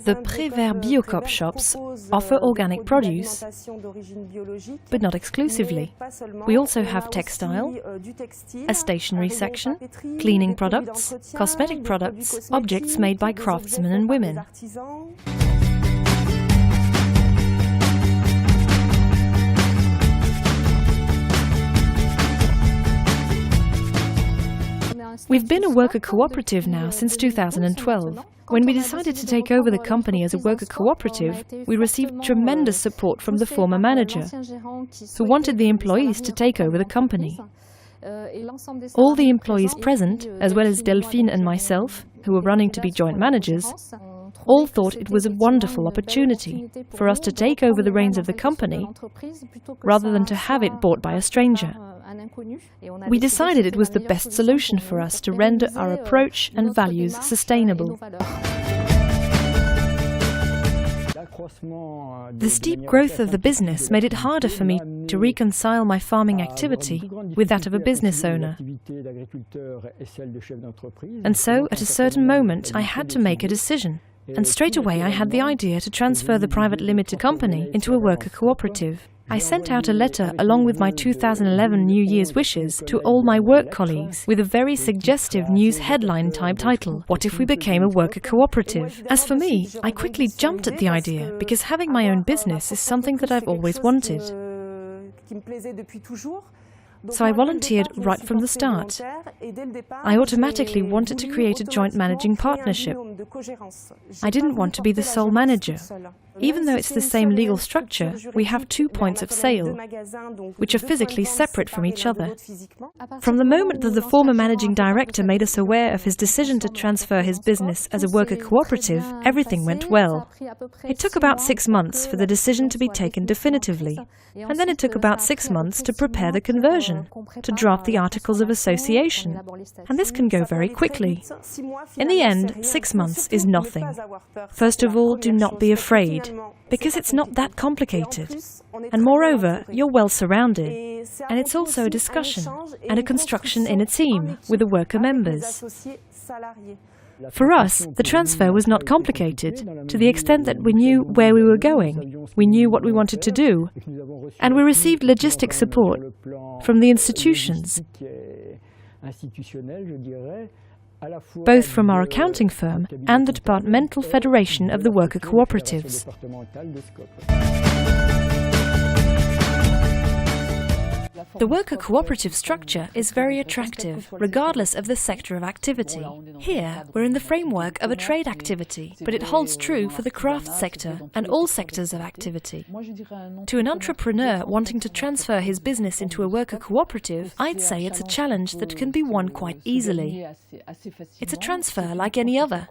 The Vert Biocoop shops offer organic produce, but not exclusively. We also have textile, a stationery section, cleaning products, cosmetic products, objects made by craftsmen and women. We've been a worker cooperative now since 2012. When we decided to take over the company as a worker cooperative, we received tremendous support from the former manager, who wanted the employees to take over the company. All the employees present, as well as Delphine and myself, who were running to be joint managers, all thought it was a wonderful opportunity for us to take over the reins of the company, rather than to have it bought by a stranger. We decided it was the best solution for us to render our approach and values sustainable. The steep growth of the business made it harder for me to reconcile my farming activity with that of a business owner. And so, at a certain moment, I had to make a decision. And straight away I had the idea to transfer the private limited company into a worker cooperative. I sent out a letter along with my 2011 New Year's wishes to all my work colleagues with a very suggestive news headline type title, "What if we became a worker cooperative?" As for me, I quickly jumped at the idea because having my own business is something that I've always wanted. So I volunteered right from the start. I automatically wanted to create a joint managing partnership. I didn't want to be the sole manager. Even though it's the same legal structure, we have 2 points of sale, which are physically separate from each other. From the moment that the former managing director made us aware of his decision to transfer his business as a worker cooperative, everything went well. It took about 6 months for the decision to be taken definitively, and then it took about 6 months to prepare the conversion, to draft the articles of association, and this can go very quickly. In the end, 6 months is nothing. First of all, do not be afraid, because it's not that complicated. And moreover, you're well surrounded, and it's also a discussion and a construction in a team with the worker members. For us, the transfer was not complicated, to the extent that we knew where we were going, we knew what we wanted to do, and we received logistic support from the institutions, both from our accounting firm and the Departmental Federation of the Worker Cooperatives. The worker cooperative structure is very attractive, regardless of the sector of activity. Here, we're in the framework of a trade activity, but it holds true for the craft sector and all sectors of activity. To an entrepreneur wanting to transfer his business into a worker cooperative, I'd say it's a challenge that can be won quite easily. It's a transfer like any other.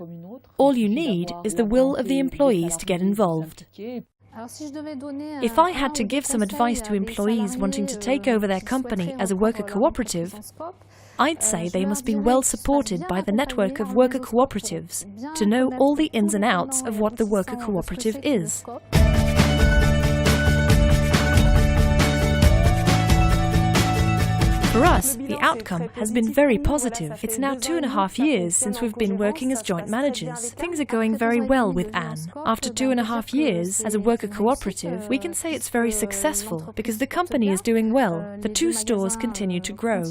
All you need is the will of the employees to get involved. If I had to give some advice to employees wanting to take over their company as a worker cooperative, I'd say they must be well supported by the network of worker cooperatives to know all the ins and outs of what the worker cooperative is. For us, the outcome has been very positive. It's now 2.5 years since we've been working as joint managers. Things are going very well with Anne. After 2.5 years as a worker cooperative, we can say it's very successful because the company is doing well. The 2 stores continue to grow.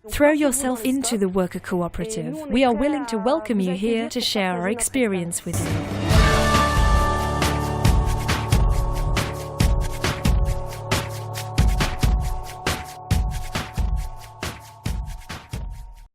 Throw yourself into the worker cooperative. We are willing to welcome you here to share our experience with you.